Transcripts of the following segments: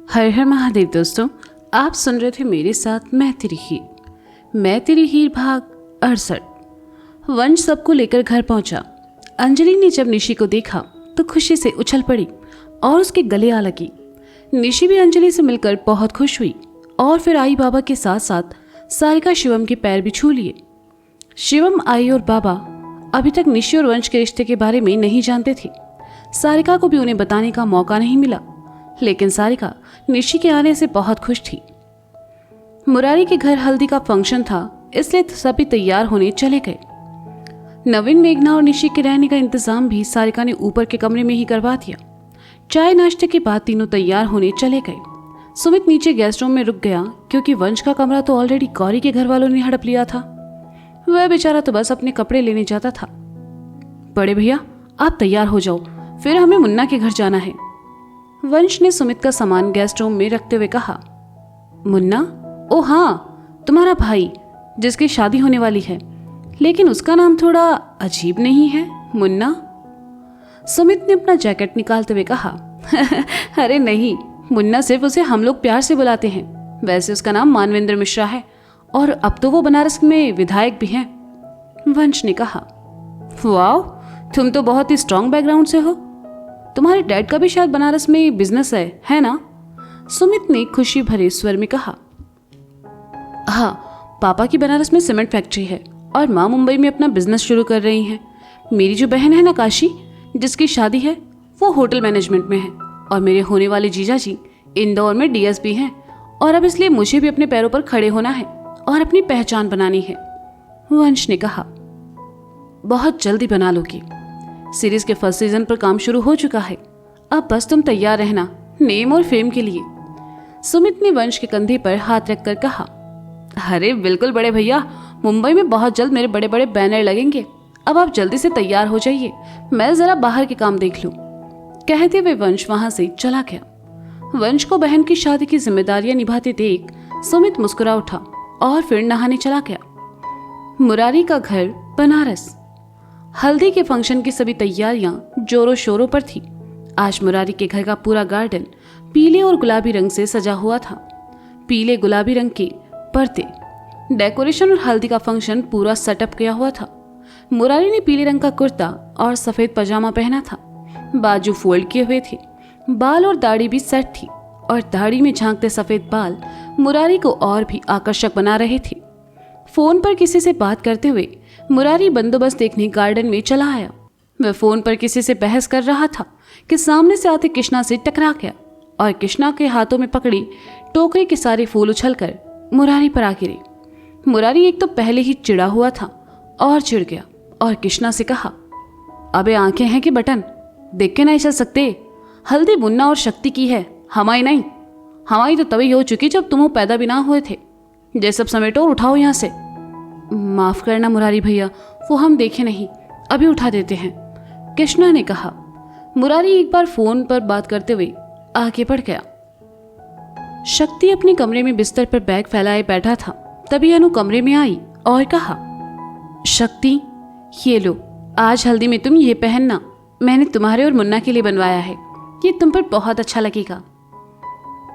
हर हर महादेव। दोस्तों, आप सुन रहे थे मेरे साथ मैं तेरी हीर भाग 68। वंश सबको लेकर घर पहुंचा। अंजलि ने जब निशी को देखा तो खुशी से उछल पड़ी और उसके गले आ लगी। निशी भी अंजलि से मिलकर बहुत खुश हुई और फिर आई बाबा के साथ साथ सारिका शिवम के पैर भी छू लिए। शिवम, आई और बाबा अभी तक निशी और वंश के रिश्ते के बारे में नहीं जानते थे। सारिका को भी उन्हें बताने का मौका नहीं मिला, लेकिन सारिका निशी के आने से बहुत खुश थी। मुरारी के घर हल्दी का फंक्शन था, इसलिए सभी तैयार होने चले गए। नवीन, मेघना और निशी के रहने का इंतजाम भी सारिका ने ऊपर के कमरे में ही करवा दिया। चाय नाश्ते के बाद तीनों तैयार होने चले गए। सुमित नीचे गेस्ट रूम में रुक गया क्योंकि वंश का कमरा तो ऑलरेडी गौरी के घर वालों ने हड़प लिया था। वह बेचारा तो बस अपने कपड़े लेने जाता था। बड़े भैया, आप तैयार हो जाओ, फिर हमें मुन्ना के घर जाना है। वंश ने सुमित का सामान गेस्ट रूम में रखते हुए कहा। मुन्ना? ओ हाँ, तुम्हारा भाई जिसकी शादी होने वाली है, लेकिन उसका नाम थोड़ा अजीब नहीं है, मुन्ना? सुमित ने अपना जैकेट निकालते हुए कहा। अरे नहीं, मुन्ना सिर्फ उसे हम लोग प्यार से बुलाते हैं। वैसे उसका नाम मानवेंद्र मिश्रा है और अब तो वो बनारस में विधायक भी हैं। वंश ने कहा। वाह, तुम तो बहुत ही स्ट्रांग बैकग्राउंड से हो। तुम्हारे डैड का भी शायद बनारस में बिजनेस है ना? सुमित ने खुशी भरे स्वर में कहा। हाँ, पापा की बनारस में सीमेंट फैक्ट्री है और माँ मुंबई में अपना बिजनेस शुरू कर रही हैं। मेरी जो बहन है ना काशी, जिसकी शादी है, वो होटल मैनेजमेंट में है और मेरे होने वाले जीजा जी इंदौर में डीएसपी हैं। और अब इसलिए मुझे भी अपने पैरों पर खड़े होना है और अपनी पहचान बनानी है। वंश ने कहा। बहुत जल्दी बना लोगी। सीरीज के फर्स्ट सीजन पर काम शुरू हो चुका है, अब बस तुम तैयार रहना नेम और फेम के लिए। सुमित ने वंश के कंधे पर हाथ रखकर कहा। अरे बिल्कुल बड़े भैया, मुंबई में बहुत जल्द मेरे बड़े बड़े बैनर लगेंगे। अब आप जल्दी से तैयार हो जाइए, मैं जरा बाहर के काम देख लूं। कहते हुए वंश वहां से चला गया। वंश को बहन की शादी की जिम्मेदारियां निभाते देख सुमित मुस्कुरा उठा और फिर नहाने चला गया। मुरारी का घर बनारस। हल्दी के फंक्शन की सभी तैयारियां जोरों शोरों पर थी। आज मुरारी के घर का पूरा गार्डन पीले और गुलाबी रंग से सजा हुआ था। पीले गुलाबी रंग के पर्दे, डेकोरेशन और हल्दी का फंक्शन पूरा सेटअप किया हुआ था। मुरारी ने पीले रंग का कुर्ता और सफेद पजामा पहना था। बाजू फोल्ड किए हुए थे। बाल और दाढ़ी भी सेट थी और दाढ़ी में झांकते सफेद बाल मुरारी को और भी आकर्षक बना रहे थे। फोन पर किसी से बात करते हुए मुरारी बंदोबस्त देखने गार्डन में चला आया। वह फोन पर किसी से बहस कर रहा था कि सामने से आते कृष्णा से टकरा गया और कृष्णा के हाथों में पकड़ी टोकरी के सारे फूल उछलकर मुरारी पर आ गिरे। मुरारी एक तो पहले ही चिढ़ा हुआ था और चिढ़ गया और कृष्णा से कहा। अबे आंखें हैं कि बटन, देख के नहीं चल सकते? हल्दी मुन्ना और शक्ति की है, हमारी नहीं। हमारी तो तभी हो चुकी जब तुम पैदा भी ना हुए थे। ये सब समेटो और उठाओ यहाँ से। माफ करना मुरारी भैया, वो हम देखे नहीं, अभी उठा देते हैं, कृष्णा ने कहा। मुरारी एक बार फोन पर बात करते हुए आगे बढ़ गया। शक्ति अपने कमरे में बिस्तर पर बैग फैलाए बैठा था। तभी अनु कमरे में आई और कहा। शक्ति, ये लो, आज हल्दी में तुम ये पहनना, मैंने तुम्हारे और मुन्ना के लिए बनवाया है, ये तुम पर बहुत अच्छा लगेगा।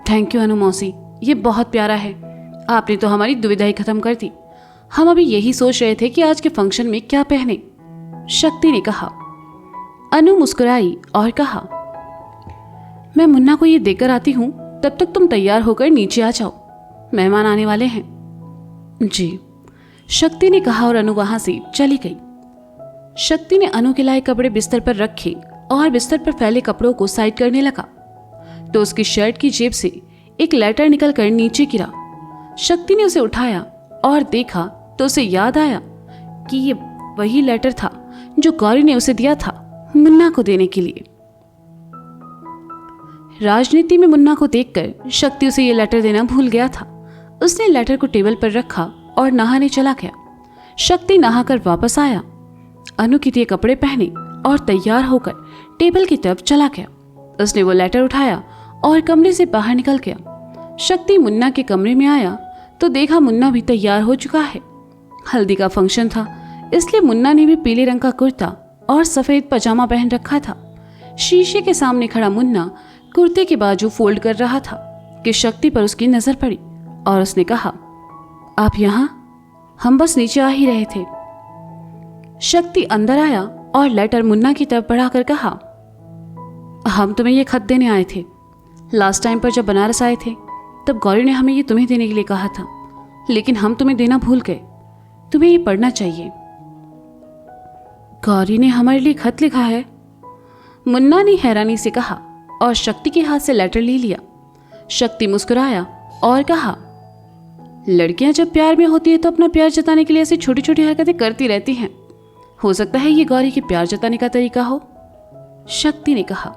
थैंक यू अनु मौसी, ये बहुत प्यारा है। आपने तो हमारी दुविधा ही खत्म कर दी। हम अभी यही सोच रहे थे कि आज के फंक्शन में क्या पहने, शक्ति ने कहा। अनु मुस्कुराई और कहा। मैं मुन्ना को ये देकर आती हूँ, तब तक तुम तैयार होकर नीचे आ जाओ, मेहमान आने वाले हैं। जी, शक्ति ने कहा और अनु वहां से चली गई। शक्ति ने अनु के लाए कपड़े बिस्तर पर रखे और बिस्तर पर फैले कपड़ों को साइड करने लगा तो उसकी शर्ट की जेब से एक लेटर निकलकर नीचे गिरा। शक्ति ने उसे उठाया और देखा तो उसे याद आया कि ये वही लेटर था जो गौरी ने उसे दिया था मुन्ना को देने के लिए। राजनीति में मुन्ना को देखकर शक्ति उसे ये लेटर देना भूल गया था। उसने लेटर को टेबल पर रखा और नहाने चला गया। शक्ति नहाकर वापस आया। अनु के दिए कपड़े पहने और तैयार होकर टेबल की तरफ चला गया। उसने वो लेटर उठाया और कमरे से बाहर निकल गया। शक्ति मुन्ना के कमरे में आया तो देखा मुन्ना भी तैयार हो चुका है। हल्दी का फंक्शन था, इसलिए मुन्ना ने भी पीले रंग का कुर्ता और सफेद पजामा पहन रखा था। शीशे के सामने खड़ा मुन्ना कुर्ते के बाजू फोल्ड कर रहा था कि शक्ति पर उसकी नजर पड़ी और उसने कहा, आप यहाँ? हम बस नीचे आ ही रहे थे। शक्ति अंदर आया और लेटर मुन्ना की तरफ बढ़ाकर कहा, हम तुम्हें ये खत देने आए थे। लास्ट टाइम पर जब बनारस आए थे तब गौरी ने हमें ये तुम्हें देने के लिए कहा था, लेकिन हम तुम्हें देना भूल गए। तुम्हें ये पढ़ना चाहिए। गौरी ने हमारे लिए खत लिखा है? मुन्ना ने हैरानी से कहा और शक्ति के हाथ से लेटर ले लिया। शक्ति मुस्कुराया और कहा, लड़कियां जब प्यार में होती है तो अपना प्यार जताने के लिए ऐसी छोटी छोटी हरकतें करती रहती हैं। हो सकता है ये गौरी के प्यार जताने का तरीका हो। शक्ति ने कहा।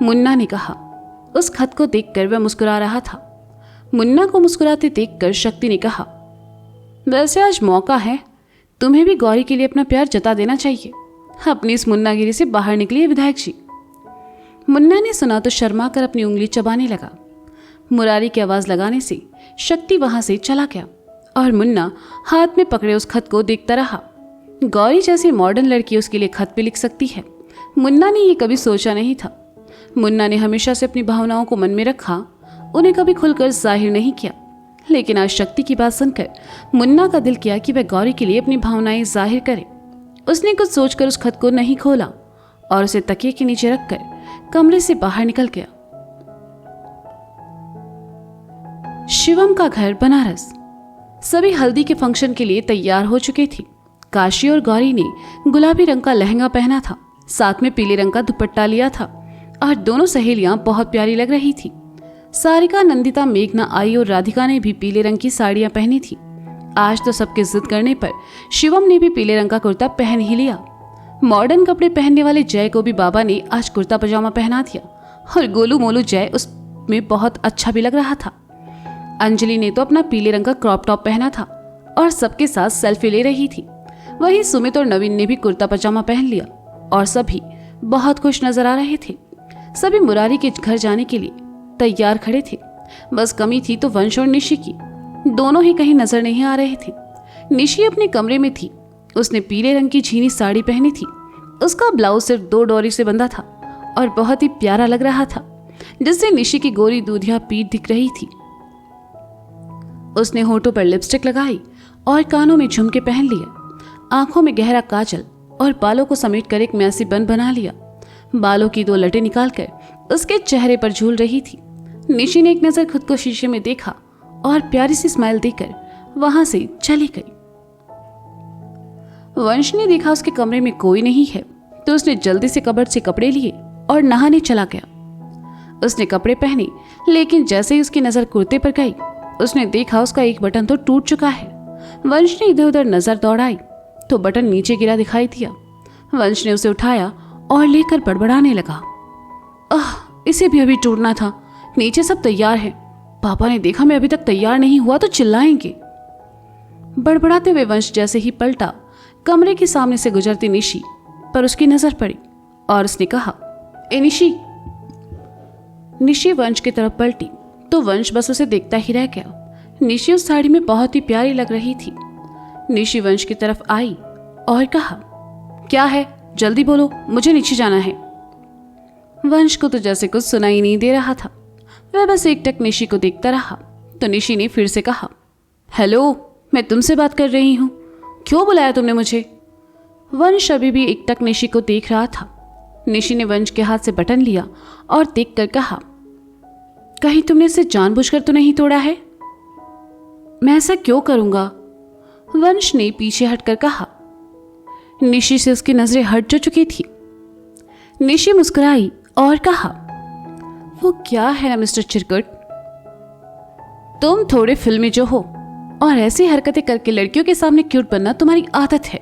मुन्ना ने कहा। उस खत को देखकर वह मुस्कुरा रहा था। मुन्ना को मुस्कुराते देखकर शक्ति ने कहा, वैसे आज मौका है, तुम्हें भी गौरी के लिए अपना प्यार जता देना चाहिए। अपनी इस मुन्नागिरी से बाहर निकलिए विधायक जी। मुन्ना ने सुना तो शर्मा कर अपनी उंगली चबाने लगा। मुरारी की आवाज लगाने से शक्ति वहां से चला गया और मुन्ना हाथ में पकड़े उस खत को देखता रहा। गौरी जैसी मॉडर्न लड़की उसके लिए खत भी लिख सकती है। मुन्ना ने ये कभी सोचा नहीं था। मुन्ना ने हमेशा से अपनी भावनाओं को मन में रखा, उन्हें कभी खुलकर जाहिर नहीं किया। लेकिन आज शक्ति की बात सुनकर मुन्ना का दिल किया कि वह गौरी के लिए अपनी भावनाएं जाहिर करे। उसने कुछ सोचकर उस खत को नहीं खोला और उसे तकिए के नीचे रखकर कमरे से बाहर निकल गया। शिवम का घर बनारस। सभी हल्दी के फंक्शन के लिए तैयार हो चुके थे। काशी और गौरी ने गुलाबी रंग का लहंगा पहना था, साथ में पीले रंग का दुपट्टा लिया था और दोनों सहेलियां बहुत प्यारी लग रही थी। सारिका, नंदिता, मेघना आई और राधिका ने भी पीले रंग की साड़ियां पहनी थी। आज तो सबके जिद करने पर शिवम ने भी पीले रंग का कुर्ता पहन ही लिया। मॉडर्न कपड़े पहनने वाले जय को भी बाबा ने आज कुर्ता पजामा पहना दिया और गोलू मोलू जय उसमें बहुत अच्छा भी लग रहा था। अंजलि ने तो अपना पीले रंग का क्रॉप टॉप पहना था और सबके साथ सेल्फी ले रही थी। वहीं सुमित और नवीन ने भी कुर्ता पजामा पहन लिया और सभी बहुत खुश नजर आ रहे थे। सभी मुरारी के घर जाने के लिए तैयार खड़े थे। बस कमी थी तो वंश और निशी की। दोनों ही कहीं नजर नहीं आ रहे थे। निशी अपने कमरे में थी। उसने पीले रंग की झीनी साड़ी पहनी थी। उसका ब्लाउज सिर्फ 2 डोरी से बंधा था और बहुत ही प्यारा लग रहा था, जिससे निशी की गोरी दूधिया पीठ दिख रही थी। उसने होठों पर लिपस्टिक लगाई और कानों में झुमके पहन लिया। आंखों में गहरा काजल और बालों को समेटकर एक मैसी बन बना लिया। बालों की 2 लटें निकालकर उसके चेहरे पर झूल रही थी। निशी ने एक नजर खुद को शीशे में देखा और प्यारी सी स्माइल देकर वहां से चली गई। वंश ने देखा उसके कमरे में कोई नहीं है तो उसने जल्दी से कबर्ड से कपड़े लिए और नहाने चला गया। उसने कपड़े पहने, लेकिन जैसे ही उसकी नजर कुर्ते पर गई उसने देखा उसका एक बटन तो टूट चुका है। वंश ने इधर उधर नजर दौड़ाई तो बटन नीचे गिरा दिखाई दिया। वंश ने उसे उठाया और लेकर बड़बड़ाने लगा, इसे भी अभी टूटना था। नीचे सब तैयार है। पापा ने देखा मैं अभी तक तैयार नहीं हुआ तो चिल्लाएंगे। बड़बड़ाते हुए वंश जैसे ही पलटा, कमरे के सामने से गुजरती निशी पर उसकी नजर पड़ी और उसने कहा, ए निशी। निशी वंश की तरफ पलटी तो वंश बस उसे देखता ही रह गया। निशी उस साड़ी में बहुत ही प्यारी लग रही थी। निशी वंश की तरफ आई और कहा, क्या है, जल्दी बोलो, मुझे नीचे जाना है। वंश को तो जैसे कुछ सुनाई नहीं दे रहा था। वह बस एकटक निशी को देखता रहा तो निशी ने फिर से कहा, हेलो, मैं तुमसे बात कर रही हूँ, क्यों बुलाया तुमने मुझे? वंश अभी भी एकटक निशी को देख रहा था। निशी ने वंश के हाथ से बटन लिया और देखकर कहा, कहीं तुमने इसे जानबूझकर तो नहीं तोड़ा है? मैं ऐसा क्यों करूंगा? वंश ने पीछे हटकर कहा। निशी से उसकी नजरें हट जो चुकी थी। निशी मुस्कुराई और कहा, वो क्या है ना मिस्टर चिरकुट, तुम थोड़े फिल्मी जो हो और ऐसी हरकतें करके लड़कियों के सामने क्यूट बनना तुम्हारी आदत है।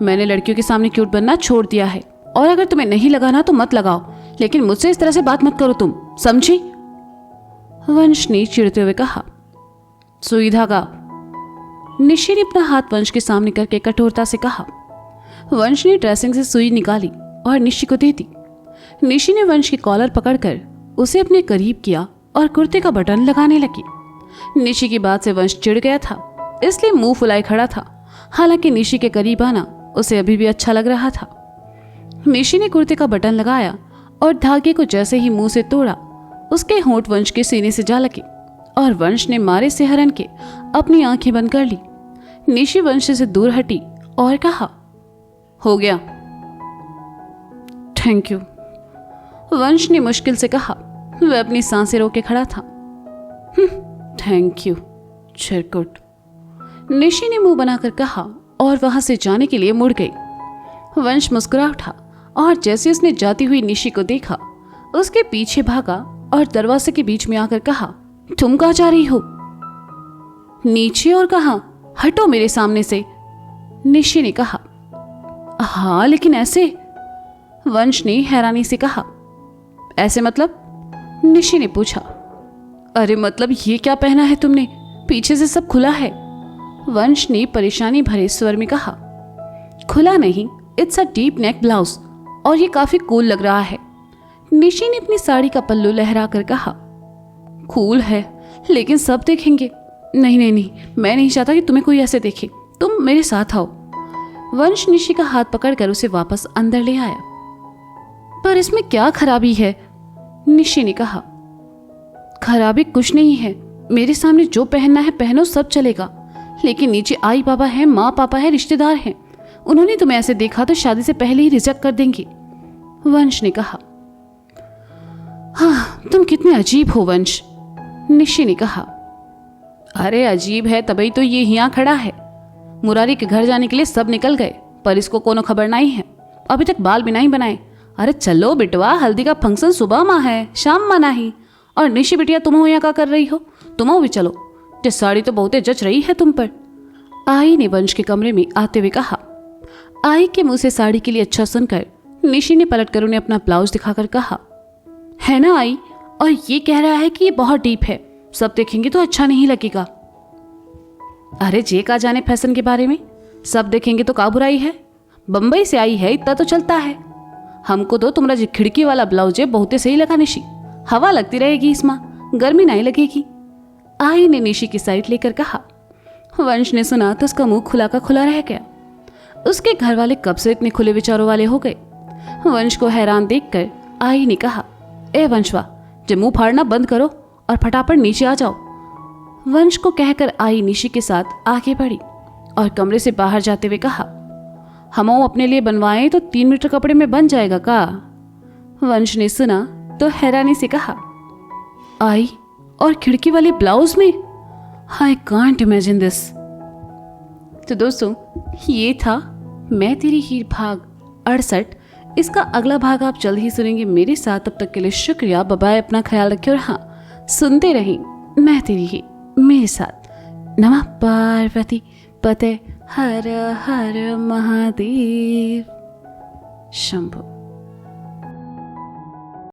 मैंने लड़कियों के सामने क्यूट बनना छोड़ दिया है और अगर तुम्हें नहीं लगाना तो मत लगाओ, लेकिन मुझसे इस तरह से बात मत करो, तुम समझी? वंश ने चिढ़ते हुए कहा। सुई धागा। निशी ने अपना हाथ वंश के सामने करके कठोरता से कहा। वंश ने ड्रेसिंग से सुई निकाली और निशी को दे दी। निशी ने वंश की कॉलर पकड़कर उसे अपने करीब किया और कुर्ते का बटन लगाने लगी। निशी की बात से वंश चिढ़ गया था, इसलिए मुंह फुलाए खड़ा था। हालांकि निशी के करीब आना उसे अभी भी अच्छा लग रहा था। निशी ने कुर्ते का बटन लगाया और धागे को जैसे ही मुंह से तोड़ा उसके होंठ वंश के सीने से जा लगे और वंश ने मारे से हरन के अपनी आंखें बंद कर ली। निशी वंश से दूर हटी और कहा, हो गया। थैंक यू, वंश ने मुश्किल से कहा। वह अपनी सांसें रोके खड़ा था। थैंक यू चिरकुट, निशी ने मुंह बनाकर कहा और वहां से जाने के लिए मुड़ गई। वंश मुस्कुरा उठा और जैसे उसने जाती हुई निशी को देखा उसके पीछे भागा और दरवाजे के बीच में आकर कहा, तुम कहाँ जा रही हो? नीचे और कहाँ? हटो मेरे सामने से, निशी ने कहा। हाँ लेकिन ऐसे, वंश ने हैरानी से कहा। ऐसे मतलब? निशी ने पूछा। अरे मतलब ये क्या पहना है तुमने, पीछे से सब खुला है, वंश ने परेशानी भरे स्वर में कहा। खुला नहीं, it's a deep neck blouse और ये काफी कूल लग रहा है, निशी ने अपनी साड़ी का पल्लू लहरा कर कहा। कूल है लेकिन सब देखेंगे। नहीं नहीं नहीं, मैं नहीं चाहता कि तुम्हें कोई ऐसे देखे, तुम मेरे साथ आओ। वंश निशी का हाथ पकड़कर उसे वापस अंदर ले आया। पर इसमें क्या खराबी है, निशी ने कहा। खराबी कुछ नहीं है, मेरे सामने जो पहनना है पहनो, सब चलेगा, लेकिन नीचे आई पापा है, माँ पापा है, रिश्तेदार हैं, उन्होंने तुम्हें ऐसे देखा तो शादी से पहले ही रिजेक्ट कर देंगे, वंश ने कहा। हाँ तुम कितने अजीब हो वंश, निशी ने कहा। अरे अजीब है तभी तो ये यहाँ खड़ा है। मुरारी के घर जाने के लिए सब निकल गए पर इसको कोनो खबर नहीं है, अभी तक बाल भी नहीं बनाए। अरे चलो बिटवा, हल्दी का फंक्शन सुबह माँ है, शाम माँ नहीं। और निशी बिटिया तुम हो यहाँ क्या कर रही हो, तुम भी चलो, ये साड़ी तो बहुते जच रही है तुम पर, आई ने वंश के कमरे में आते हुए कहा। आई के मुंह से साड़ी के लिए अच्छा सुनकर निशी ने पलटकर उन्हें अपना ब्लाउज दिखाकर कहा, है ना आई, और ये कह रहा है कि ये बहुत डीप है, सब देखेंगे तो अच्छा नहीं लगेगा। अरे जे का जाने फैशन के बारे में, सब देखेंगे तो का बुराई है, बंबई से आई है इतना तो चलता है। हमको तो तुम्हारा जो खिड़की वाला ब्लाउज है बहुते सही लगा निशी, हवा लगती रहेगी इसमें, गर्मी नहीं लगेगी, आई ने निशी की साइड लेकर कहा। वंश ने सुना तो उसका मुंह खुला का खुला रह गया। उसके घर वाले कब से इतने खुले विचारों वाले हो गए। वंश को हैरान देखकर आई ने कहा, ए वंशवा, जब मुंह फाड़ना बंद करो और फटाफट नीचे आ जाओ। वंश को कहकर आई निशी के साथ आगे बढ़ी और कमरे से बाहर जाते हुए कहा, हम अपने लिए बनवाएं तो 3 मीटर कपड़े में बन जाएगा का? वंश ने सुना तो हैरानी से कहा, आई और खिड़की वाले ब्लाउज में, आई कांट इमेजिन दिस। तो दोस्तों ये था मैं तेरी हीर भाग 68। इसका अगला भाग आप जल्द ही सुनेंगे मेरे साथ। तब तक के लिए शुक्रिया, बाय बाय, अपना ख्याल रखिए और हाँ सुनते रहें मैं तेरी ही मेरे साथ। नमः पार्वती पते हर हर महादेव शंभो।